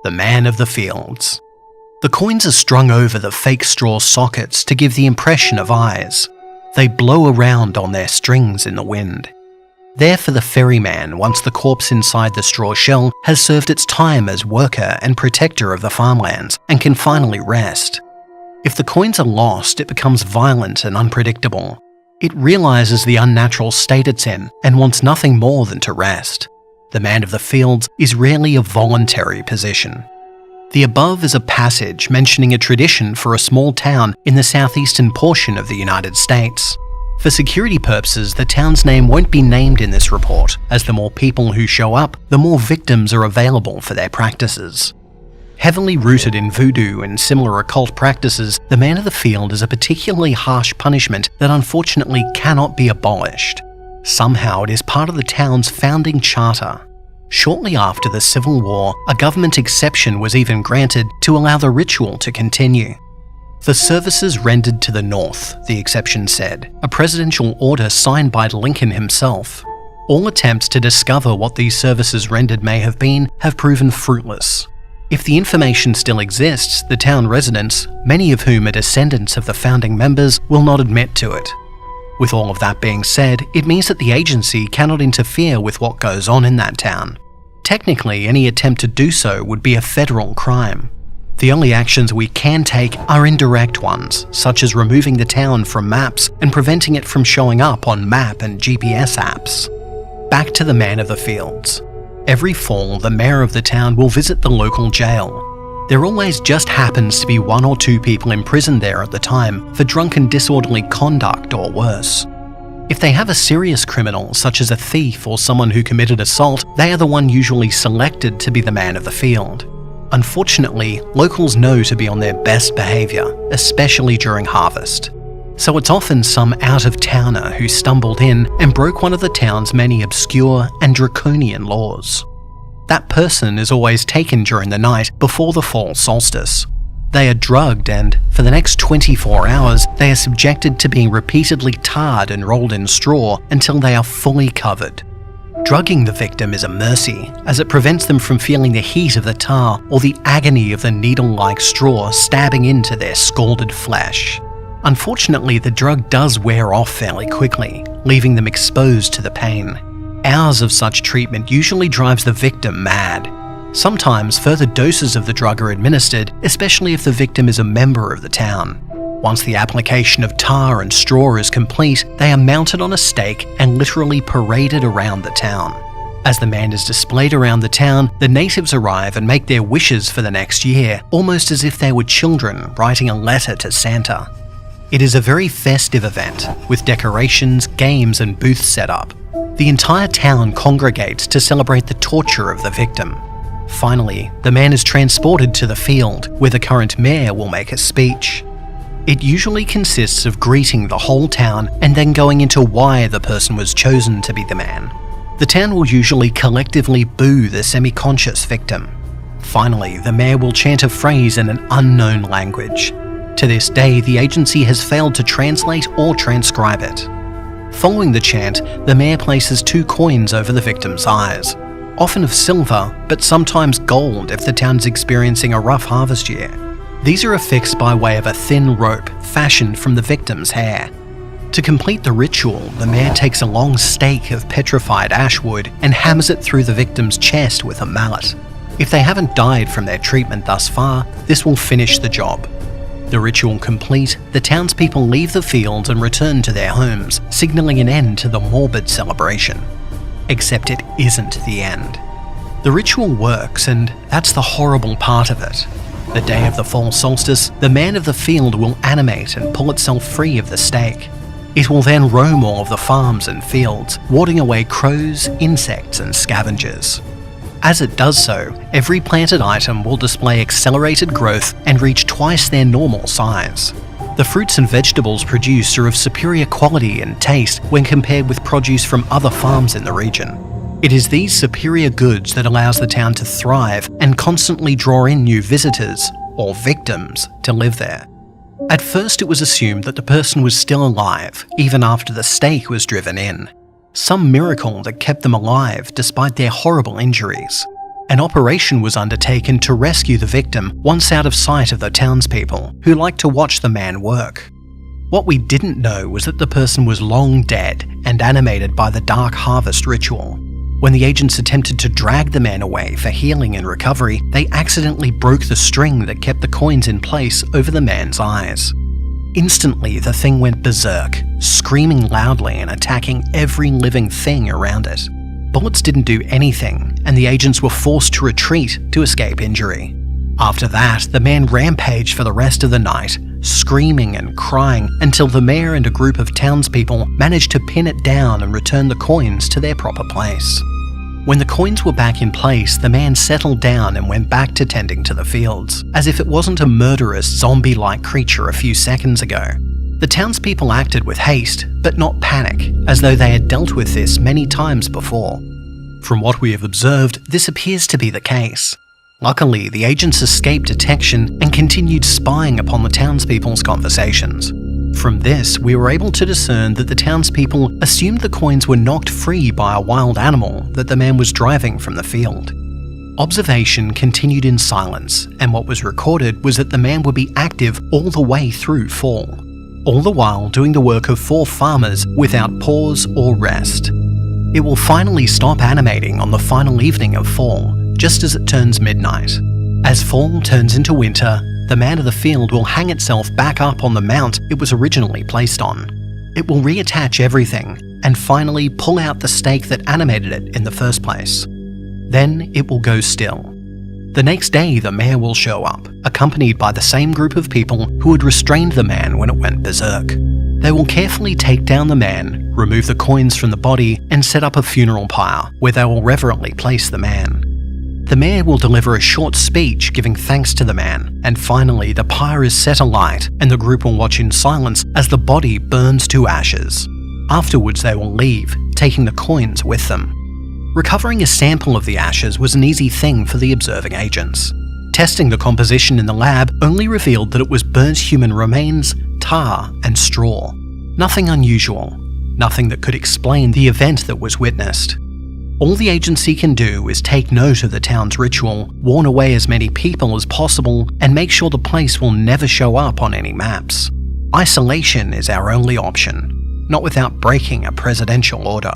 the man of the fields. The coins are strung over the fake straw sockets to give the impression of eyes. They blow around on their strings in the wind. There for the ferryman once the corpse inside the straw shell has served its time as worker and protector of the farmlands and can finally rest. If the coins are lost, it becomes violent and unpredictable. It realizes the unnatural state it's in and wants nothing more than to rest. The man of the fields is rarely a voluntary position. The above is a passage mentioning a tradition for a small town in the southeastern portion of the United States. For security purposes, the town's name won't be named in this report, as the more people who show up, the more victims are available for their practices. Heavily rooted in voodoo and similar occult practices, the man of the field is a particularly harsh punishment that unfortunately cannot be abolished. Somehow it is part of the town's founding charter. Shortly after the Civil War, a government exception was even granted to allow the ritual to continue. For services rendered to the North, the exception said, a presidential order signed by Lincoln himself. All attempts to discover what these services rendered may have been have proven fruitless. If the information still exists, the town residents, many of whom are descendants of the founding members, will not admit to it. With all of that being said, it means that the agency cannot interfere with what goes on in that town. Technically, any attempt to do so would be a federal crime. The only actions we can take are indirect ones, such as removing the town from maps and preventing it from showing up on map and GPS apps. Back to the man of the fields. Every fall, the mayor of the town will visit the local jail. There always just happens to be 1 or 2 people imprisoned there at the time for drunken disorderly conduct or worse. If they have a serious criminal, such as a thief or someone who committed assault, they are the one usually selected to be the man of the field. Unfortunately, locals know to be on their best behaviour, especially during harvest. So it's often some out-of-towner who stumbled in and broke one of the town's many obscure and draconian laws. That person is always taken during the night before the fall solstice. They are drugged and, for the next 24 hours, they are subjected to being repeatedly tarred and rolled in straw until they are fully covered. Drugging the victim is a mercy, as it prevents them from feeling the heat of the tar or the agony of the needle-like straw stabbing into their scalded flesh. Unfortunately, the drug does wear off fairly quickly, leaving them exposed to the pain. Hours of such treatment usually drives the victim mad. Sometimes further doses of the drug are administered, especially if the victim is a member of the town. Once the application of tar and straw is complete, they are mounted on a stake and literally paraded around the town. As the man is displayed around the town, the natives arrive and make their wishes for the next year, almost as if they were children writing a letter to Santa. It is a very festive event, with decorations, games and booths set up. The entire town congregates to celebrate the torture of the victim. Finally, the man is transported to the field, where the current mayor will make a speech. It usually consists of greeting the whole town and then going into why the person was chosen to be the man. The town will usually collectively boo the semi-conscious victim. Finally, the mayor will chant a phrase in an unknown language. To this day, the agency has failed to translate or transcribe it. Following the chant, the mayor places 2 coins over the victim's eyes, often of silver, but sometimes gold if the town is experiencing a rough harvest year. These are affixed by way of a thin rope fashioned from the victim's hair. To complete the ritual, the mayor takes a long stake of petrified ash wood and hammers it through the victim's chest with a mallet. If they haven't died from their treatment thus far, this will finish the job. The ritual complete, the townspeople leave the fields and return to their homes, signalling an end to the morbid celebration. Except it isn't the end. The ritual works, and that's the horrible part of it. The day of the fall solstice, the man of the field will animate and pull itself free of the stake. It will then roam all of the farms and fields, warding away crows, insects and scavengers. As it does so, every planted item will display accelerated growth and reach twice their normal size. The fruits and vegetables produced are of superior quality and taste when compared with produce from other farms in the region. It is these superior goods that allows the town to thrive and constantly draw in new visitors, or victims, to live there. At first it was assumed that the person was still alive, even after the stake was driven in. Some miracle that kept them alive despite their horrible injuries. An operation was undertaken to rescue the victim once out of sight of the townspeople, who liked to watch the man work. What we didn't know was that the person was long dead and animated by the dark harvest ritual. When the agents attempted to drag the man away for healing and recovery, they accidentally broke the string that kept the coins in place over the man's eyes. Instantly, the thing went berserk, screaming loudly and attacking every living thing around it. Bullets didn't do anything, and the agents were forced to retreat to escape injury. After that, the man rampaged for the rest of the night, screaming and crying until the mayor and a group of townspeople managed to pin it down and return the coins to their proper place. When the coins were back in place, the man settled down and went back to tending to the fields, as if it wasn't a murderous, zombie-like creature a few seconds ago. The townspeople acted with haste, but not panic, as though they had dealt with this many times before. From what we have observed, this appears to be the case. Luckily, the agents escaped detection and continued spying upon the townspeople's conversations. From this, we were able to discern that the townspeople assumed the coins were knocked free by a wild animal that the man was driving from the field. Observation continued in silence, and what was recorded was that the man would be active all the way through fall, all the while doing the work of 4 farmers without pause or rest. It will finally stop animating on the final evening of fall, just as it turns midnight. As fall turns into winter, the man of the field will hang itself back up on the mount it was originally placed on. It will reattach everything, and finally pull out the stake that animated it in the first place. Then it will go still. The next day, the mayor will show up, accompanied by the same group of people who had restrained the man when it went berserk. They will carefully take down the man, remove the coins from the body, and set up a funeral pyre where they will reverently place the man. The mayor will deliver a short speech giving thanks to the man, and finally the pyre is set alight and the group will watch in silence as the body burns to ashes. Afterwards they will leave, taking the coins with them. Recovering a sample of the ashes was an easy thing for the observing agents. Testing the composition in the lab only revealed that it was burnt human remains, tar and straw. Nothing unusual, nothing that could explain the event that was witnessed. All the agency can do is take note of the town's ritual, warn away as many people as possible, and make sure the place will never show up on any maps. Isolation is our only option, not without breaking a presidential order.